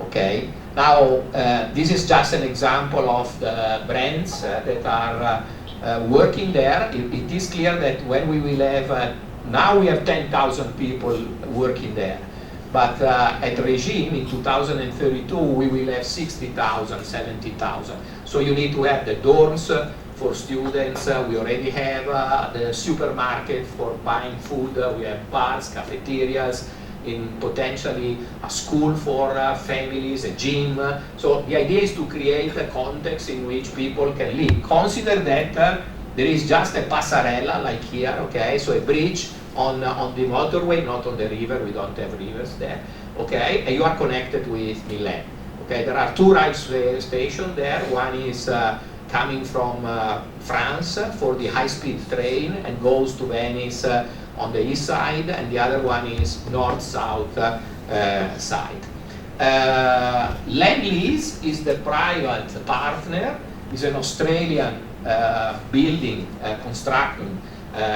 Okay. Now, this is just an example of the brands that are working there. It is clear that when we will have, now we have 10,000 people working there. But at regime, in 2032, we will have 60,000, 70,000. So you need to have the dorms for students. We already have the supermarket for buying food. We have bars, cafeterias, in potentially a school for families, a gym. So the idea is to create a context in which people can live. Consider that there is just a passarella like here, okay, so a bridge on the motorway, not on the river. We don't have rivers there, okay, and you are connected with Milan. Okay, there are two railway stations there. One is coming from France for the high-speed train and goes to Venice on the east side, and the other one is north-south side. Lend-Lease is the private partner, is an Australian building construction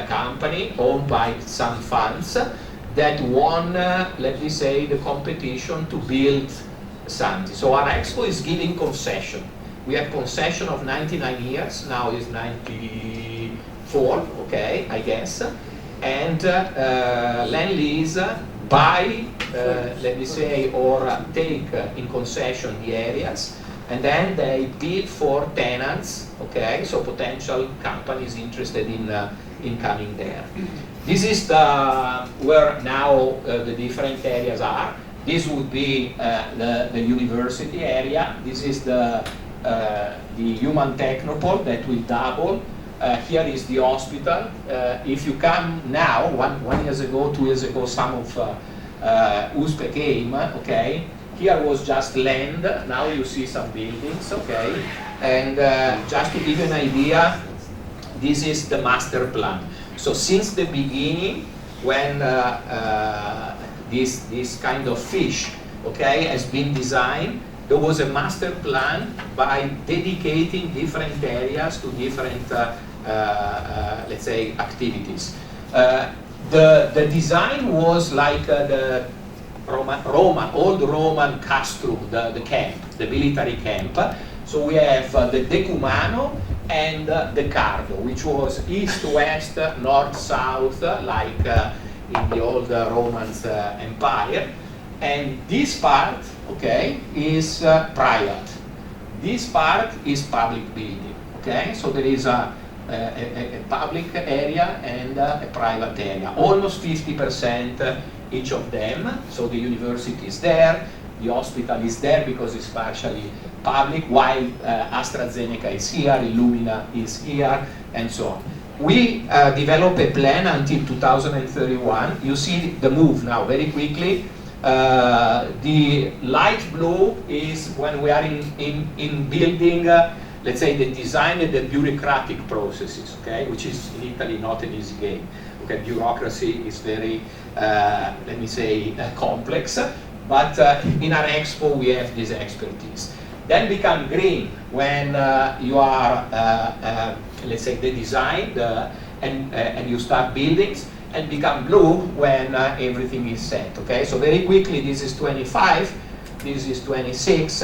company owned by some funds that won, let me say, the competition to build something. So our expo is giving concession. We have concession of 99 years, now is 94, okay, I guess. And Lend-Lease buy, let me say, or take in concession the areas, and then they bid for tenants, okay, so potential companies interested in coming there. This is where now the different areas are. This would be the university area. This is the human technopole that will double. Here is the hospital. If you come now, 1 year ago, 2 years ago, some of FEAUSP came, okay. Here was just land, now you see some buildings, okay. And just to give you an idea, this is the master plan. So since the beginning, when this kind of fish, okay, has been designed, there was a master plan by dedicating different areas to different, let's say, activities. The design was like the old Roman castrum, the camp, the military camp. So we have the decumano and the cardo, which was east-west, north-south, like in the old Roman Empire. And this part, okay, is private. This part is public building, okay? So there is a public area and a private area, almost 50% each of them. So the university is there, the hospital is there because it's partially public, while AstraZeneca is here, Illumina is here, and so on. We develop a plan until 2031. You see the move now very quickly. The light blue is when we are in building, let's say, the design and the bureaucratic processes, okay, which is in Italy not an easy game. Okay, bureaucracy is very, let me say, complex, but in our expo we have this expertise. Then become green when you are, let's say, the design and you start buildings, and become blue when everything is set, okay? So very quickly, this is 25, this is 26,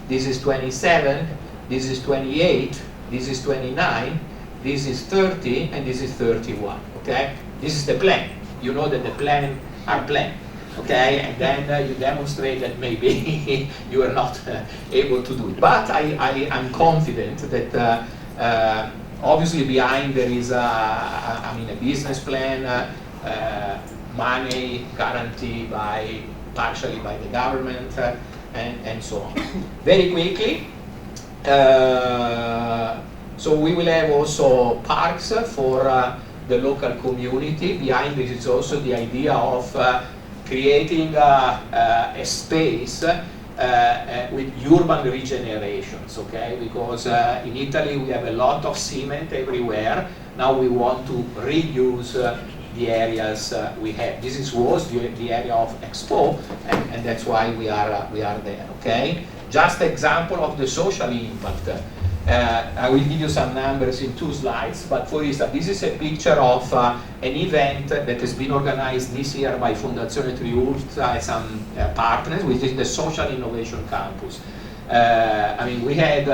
this is 27, this is 28, this is 29, this is 30, and this is 31, okay? This is the plan. You know that the plan are planned, okay? And then you demonstrate that maybe you are not able to do it. But I'm confident that obviously behind there is a business plan, money guaranteed partially by the government, and so on. Very quickly, so we will have also parks for the local community. Behind this is also the idea of creating a space with urban regenerations, okay? Because in Italy we have a lot of cement everywhere. Now we want to reuse the areas we have. This was the area of Expo, and that's why we are there, okay? Just example of the social impact. I will give you some numbers in 2 slides, but for instance, this is a picture of an event that has been organized this year by Fondazione Triulza and some partners, which is the Social Innovation Campus. I mean, we had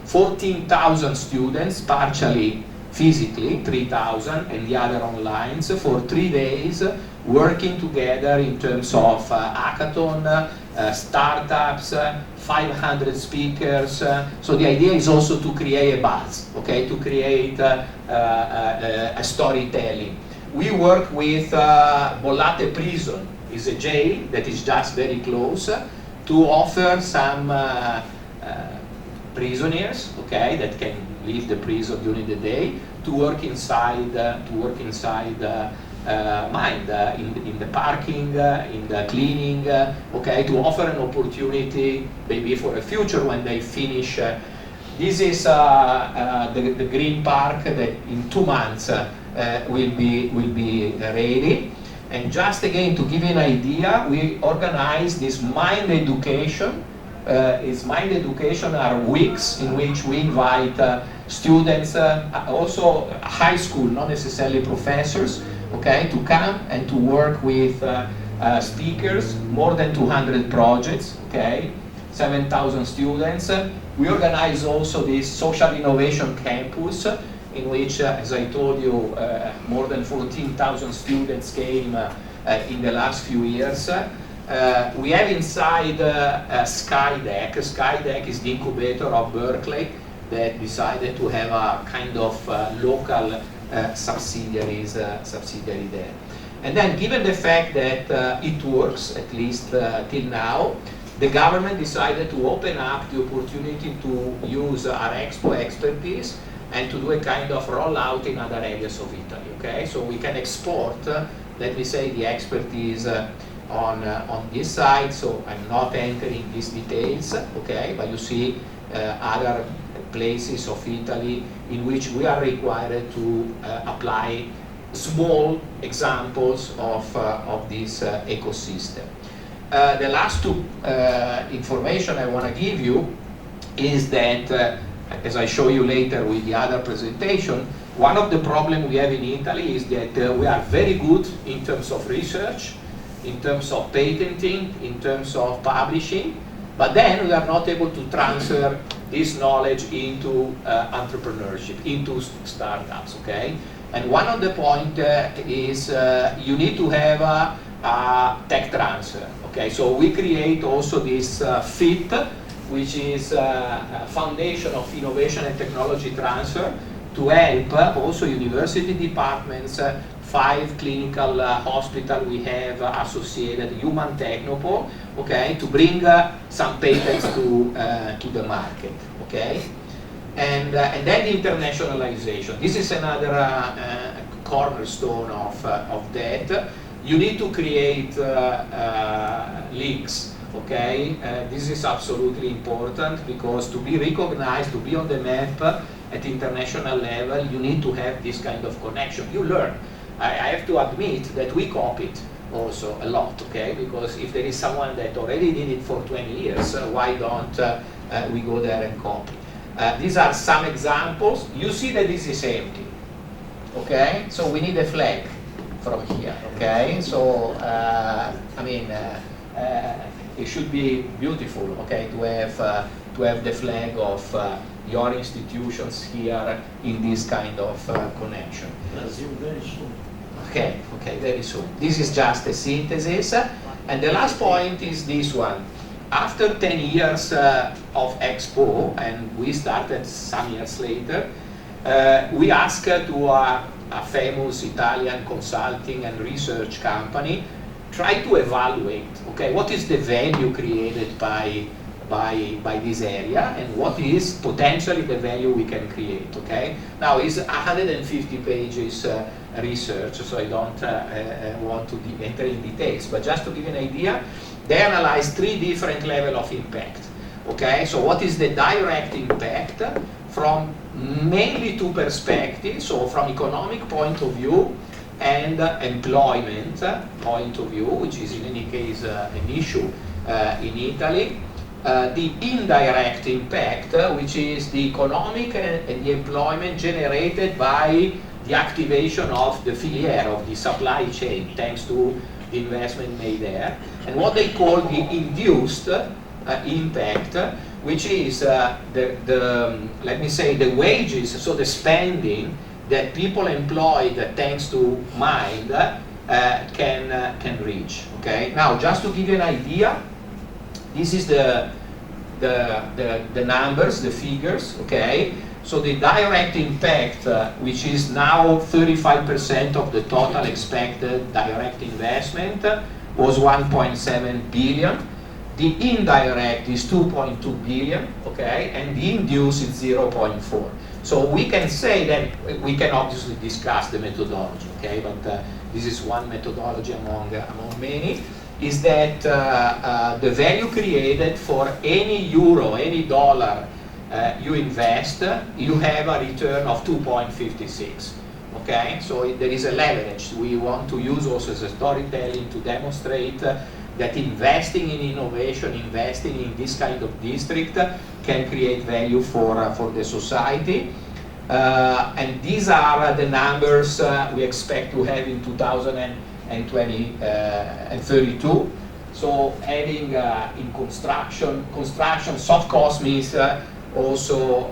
14,000 students, partially physically, 3,000, and the other online, for 3 days, working together in terms of hackathon, startups, 500 speakers. So the idea is also to create a buzz, okay, to create a storytelling. We work with Bollate Prison, is a jail that is just very close, to offer some prisoners, okay, that can leave the prison during the day, to work inside, in the parking, in the cleaning, okay, to offer an opportunity maybe for a future when they finish. This is the green park that in 2 months will be ready. And just again to give you an idea, we organize this mind education. Mind education are weeks in which we invite students, also high school, not necessarily professors, okay, to come and to work with speakers, more than 200 projects, okay, 7,000 students. We organize also this social innovation campus, in which, as I told you, more than 14,000 students came in the last few years. We have inside Skydeck. Skydeck is the incubator of Berkeley that decided to have a kind of local subsidiary there. And then, given the fact that it works, at least till now, the government decided to open up the opportunity to use our Expo expertise and to do a kind of rollout in other areas of Italy. Okay, so we can export, let me say, the expertise on this side. So I'm not entering these details, okay, but you see other places of Italy in which we are required to apply small examples of this ecosystem. The last 2 information I want to give you is that, as I show you later with the other presentation, one of the problems we have in Italy is that we are very good in terms of research, in terms of patenting, in terms of publishing, but then we are not able to transfer this knowledge into entrepreneurship, into startups, okay? And one of the points is you need to have a tech transfer, okay? So we create also this FIT, which is a foundation of innovation and technology transfer, to help also university departments, 5 clinical hospitals we have associated, Human Technopole, okay, to bring some patents to the market, okay? And then the internationalization. This is another cornerstone of that. You need to create links, okay? This is absolutely important, because to be recognized, to be on the map at international level, you need to have this kind of connection. You learn. I have to admit that we copied also a lot, okay? Because if there is someone that already did it for 20 years, why don't we go there and copy? These are some examples. You see that this is empty, okay? So we need a flag from here, okay? So, I mean, it should be beautiful, okay, to have the flag of your institutions here in this kind of connection. Very soon. Okay, very soon. This is just a synthesis. And the last point is this one. After 10 years of Expo, and we started some years later, we asked to a famous Italian consulting and research company, try to evaluate, okay, what is the value created by this area, and what is potentially the value we can create, okay? Now, it's 150 pages research, so I don't want to enter in details, but just to give you an idea, they analyze 3 different levels of impact, okay? So what is the direct impact from mainly 2 perspectives, so from economic point of view and employment point of view, which is in any case an issue in Italy. the indirect impact, which is the economic and the employment generated by the activation of the filière, of the supply chain, thanks to the investment made there, and what they call the induced impact, which is let me say, the wages, so the spending that people employed thanks to mind can reach. Okay. Now, just to give you an idea, this is the numbers, the figures. Okay. So the direct impact, which is now 35% of the total expected direct investment, was 1.7 billion. The indirect is 2.2 billion, okay, and the induced is 0.4. So we can say that we can obviously discuss the methodology, okay, but this is one methodology among many. Is that the value created for any euro, any dollar you invest, you have a return of 2.56. Okay, so there is a leverage. We want to use also as a storytelling to demonstrate that investing in innovation, investing in this kind of district can create value for the society. And these are the numbers we expect to have in 2032. So having in construction, soft cost means also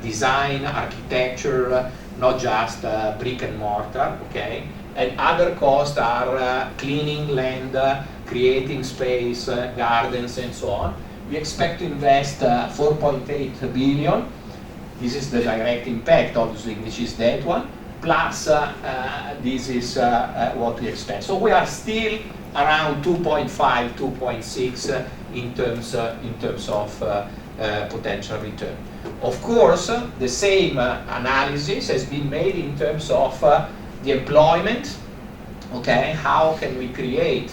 design, architecture, not just brick and mortar, okay? And other costs are cleaning land, creating space, gardens, and so on. We expect to invest 4.8 billion. This is the direct impact, obviously, which is that one. Plus, this is what we expect. So we are still around 2.5, 2.6 in terms of potential return. Of course, the same analysis has been made in terms of the employment. Okay, how can we create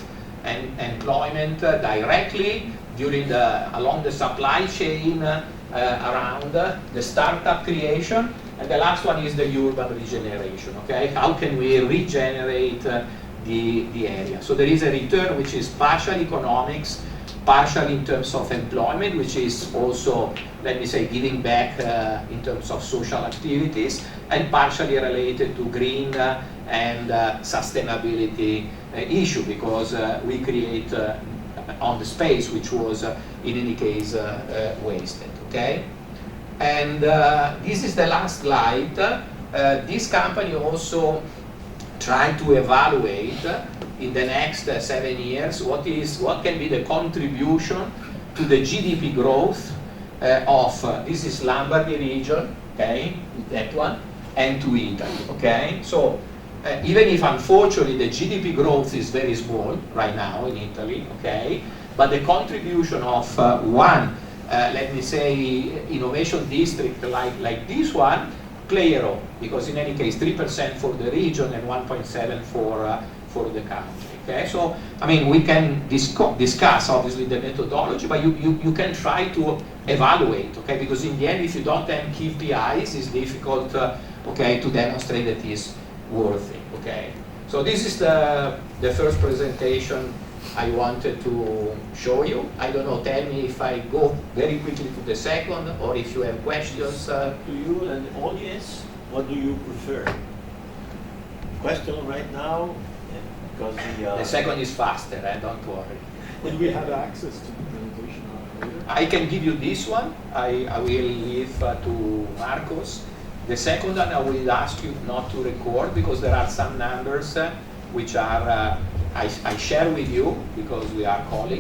employment directly along the supply chain around the startup creation, and the last one is the urban regeneration. Okay, how can we regenerate the area? So there is a return which is partial economics, partial in terms of employment, which is also, let me say, giving back in terms of social activities, and partially related to green and sustainability issue, because we create on the space which was in any case wasted. Okay, and this is the last slide. This company also tried to evaluate in the next 7 years what can be the contribution to the GDP growth of this is Lombardy region, okay, that one, and to Italy. Okay, so even if unfortunately the GDP growth is very small right now in Italy, okay, but the contribution of one, let me say, innovation district like this one play a role, because in any case 3% for the region and 1.7 for the country. Okay, so I mean we can discuss obviously the methodology, but you can try to evaluate. Okay, because in the end, if you don't have KPIs, it's difficult okay, to demonstrate that it's worth it. Okay, so this is the first presentation I wanted to show you. I don't know, tell me if I go very quickly to the second, or if you have questions. To you and the audience, what do you prefer? Question right now, because the second is faster, don't worry. Will we have access to the presentation later? I can give you this one. I will leave to Marcos. The second one I will ask you not to record, because there are some numbers which are I share with you because we are colleagues.